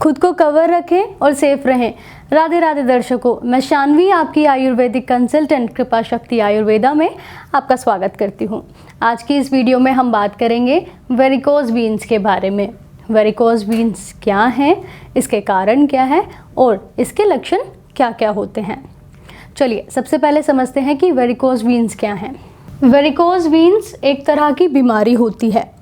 खुद को कवर रखें और सेफ रहें। राधे राधे दर्शकों, मैं शानवी आपकी आयुर्वेदिक कंसल्टेंट कृपा शक्ति आयुर्वेदा में आपका स्वागत करती हूँ। आज की इस वीडियो में हम बात करेंगे वेरिकोज वीन्स के बारे में। वेरिकोज वीन्स क्या हैं, इसके कारण क्या है और इसके लक्षण क्या क्या होते हैं। चलिए सबसे पहले समझते हैं कि वेरिकोज वीन्स क्या हैं। वेरिकोज वीन्स एक तरह की बीमारी होती है।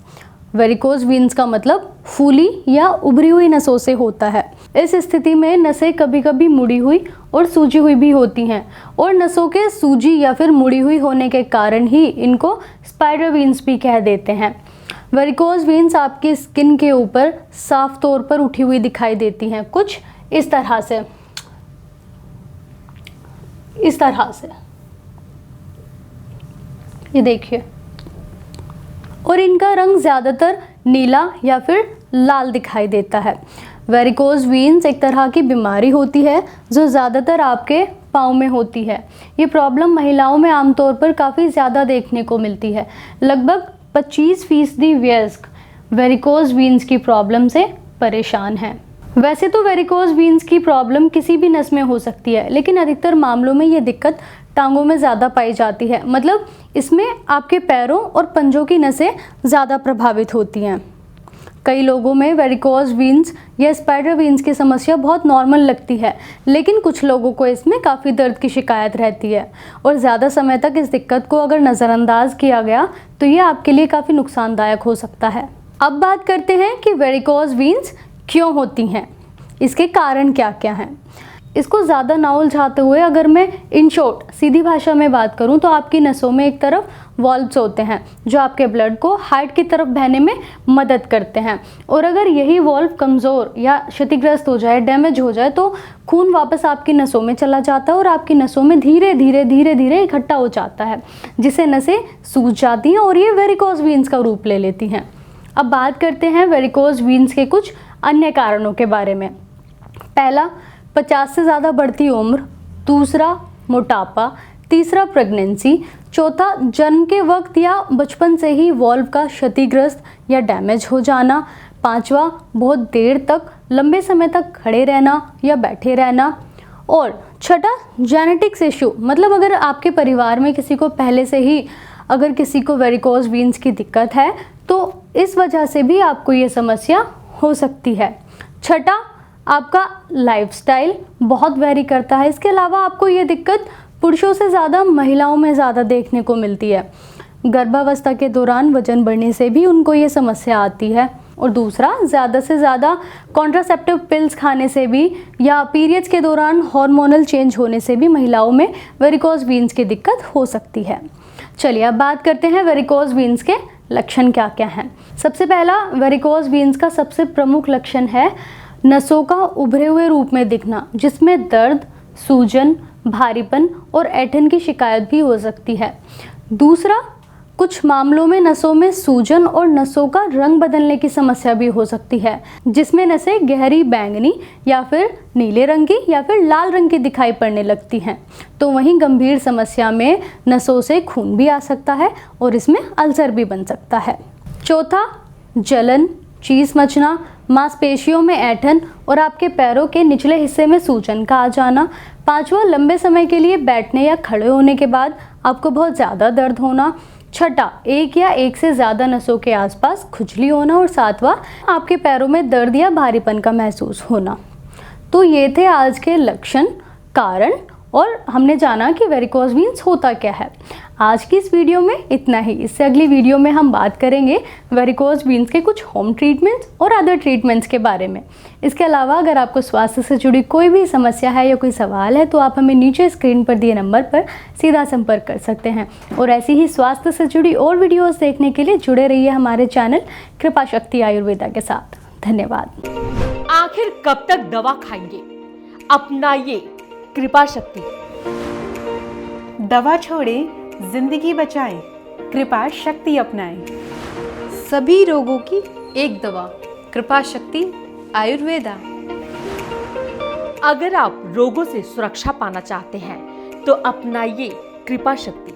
वेरिकोज वीन्स का मतलब फूली या उभरी हुई नसों से होता है। इस स्थिति में नसें कभी कभी मुड़ी हुई और सूजी हुई भी होती हैं और नसों के सूजी या फिर मुड़ी हुई होने के कारण ही इनको स्पाइडर वीन्स भी कह देते हैं। वेरिकोज वीन्स आपकी स्किन के ऊपर साफ तौर पर उठी हुई दिखाई देती हैं, कुछ इस तरह से, ये देखिए, और इनका रंग ज़्यादातर नीला या फिर लाल दिखाई देता है। वेरिकोज वीन्स एक तरह की बीमारी होती है जो ज़्यादातर आपके पाँव में होती है। ये प्रॉब्लम महिलाओं में आमतौर पर काफ़ी ज़्यादा देखने को मिलती है। लगभग 25% वयस्क वेरिकोज वीन्स की प्रॉब्लम से परेशान हैं। वैसे तो वेरिकोज वीन्स की प्रॉब्लम किसी भी नस में हो सकती है, लेकिन अधिकतर मामलों में ये दिक्कत टांगों में ज़्यादा पाई जाती है। मतलब इसमें आपके पैरों और पंजों की नसें ज़्यादा प्रभावित होती हैं। कई लोगों में वेरिकोज वीन्स या स्पाइडर वीन्स की समस्या बहुत नॉर्मल लगती है, लेकिन कुछ लोगों को इसमें काफ़ी दर्द की शिकायत रहती है और ज़्यादा समय तक इस दिक्कत को अगर नज़रअंदाज किया गया तो ये आपके लिए काफ़ी नुकसानदायक हो सकता है। अब बात करते हैं कि वेरिकोज वीन्स क्यों होती हैं, इसके कारण क्या क्या हैं। इसको ज़्यादा ना उलझाते हुए अगर मैं इन शॉर्ट सीधी भाषा में बात करूं तो आपकी नसों में एक तरफ वॉल्व्स होते हैं जो आपके ब्लड को हार्ट की तरफ बहने में मदद करते हैं, और अगर यही वॉल्व कमज़ोर या क्षतिग्रस्त हो जाए, डैमेज हो जाए, तो खून वापस आपकी नसों में चला जाता है और आपकी नसों में धीरे धीरे इकट्ठा हो जाता है, जिससे नसें सूज जाती हैं और ये वेरिकोज वीन्स का रूप ले लेती हैं। अब बात करते हैं वेरिकोज वीन्स के कुछ अन्य कारणों के बारे में। पहला, 50 से ज़्यादा बढ़ती उम्र। दूसरा, मोटापा। तीसरा, प्रेगनेंसी। चौथा, जन्म के वक्त या बचपन से ही वॉल्व का क्षतिग्रस्त या डैमेज हो जाना। पांचवा, बहुत देर तक लंबे समय तक खड़े रहना या बैठे रहना। और छठा, जेनेटिक्स इशू, मतलब अगर आपके परिवार में किसी को पहले से ही अगर किसी को वेरिकोज वीन्स की दिक्कत है तो इस वजह से भी आपको ये समस्या हो सकती है। छठा, आपका लाइफस्टाइल बहुत वेरी करता है। इसके अलावा आपको ये दिक्कत पुरुषों से ज़्यादा महिलाओं में ज़्यादा देखने को मिलती है। गर्भावस्था के दौरान वजन बढ़ने से भी उनको ये समस्या आती है। और दूसरा, ज़्यादा से ज़्यादा कॉन्ट्रासेप्टिव पिल्स खाने से भी या पीरियड्स के दौरान हार्मोनल चेंज होने से भी महिलाओं में वेरिकोज वीन्स की दिक्कत हो सकती है। चलिए अब बात करते हैं वेरिकोज वीन्स के लक्षण क्या क्या हैं। सबसे पहला, वेरिकोज वीन्स का सबसे प्रमुख लक्षण है नसों का उभरे हुए रूप में दिखना, जिसमें दर्द, सूजन, भारीपन और ऐंठन की शिकायत भी हो सकती है। दूसरा, कुछ मामलों में नसों में सूजन और नसों का रंग बदलने की समस्या भी हो सकती है, जिसमें नसें गहरी बैंगनी या फिर नीले रंग की या फिर लाल रंग की दिखाई पड़ने लगती हैं। तो वहीं गंभीर समस्या में नसों से खून भी आ सकता है और इसमें अल्सर भी बन सकता है। चौथा, जलन, चीस मचना, मांसपेशियों में ऐंठन और आपके पैरों के निचले हिस्से में सूजन का आ जाना। पांचवा, लंबे समय के लिए बैठने या खड़े होने के बाद आपको बहुत ज़्यादा दर्द होना। छठा, एक या एक से ज़्यादा नसों के आसपास खुजली होना। और सातवां, आपके पैरों में दर्द या भारीपन का महसूस होना। तो ये थे आज के लक्षण, कारण, और हमने जाना कि वेरिकोज वीन्स होता क्या है। आज की इस वीडियो में इतना ही। इससे अगली वीडियो में हम बात करेंगे वेरिकोज वीन्स के कुछ होम ट्रीटमेंट्स और अदर ट्रीटमेंट्स के बारे में। इसके अलावा अगर आपको स्वास्थ्य से जुड़ी कोई भी समस्या है या कोई सवाल है तो आप हमें नीचे स्क्रीन पर दिए नंबर पर सीधा संपर्क कर सकते हैं। और ऐसी ही स्वास्थ्य से जुड़ी और वीडियोज़ देखने के लिए जुड़े रहिए हमारे चैनल कृपा शक्ति आयुर्वेदा के साथ। धन्यवाद। आखिर कब तक दवा खाएंगे? अपनाइए कृपा शक्ति। दवा छोड़े, जिंदगी बचाएं, कृपा शक्ति अपनाएं। सभी रोगों की एक दवा, कृपा शक्ति आयुर्वेदा। अगर आप रोगों से सुरक्षा पाना चाहते हैं तो अपनाइए कृपा शक्ति।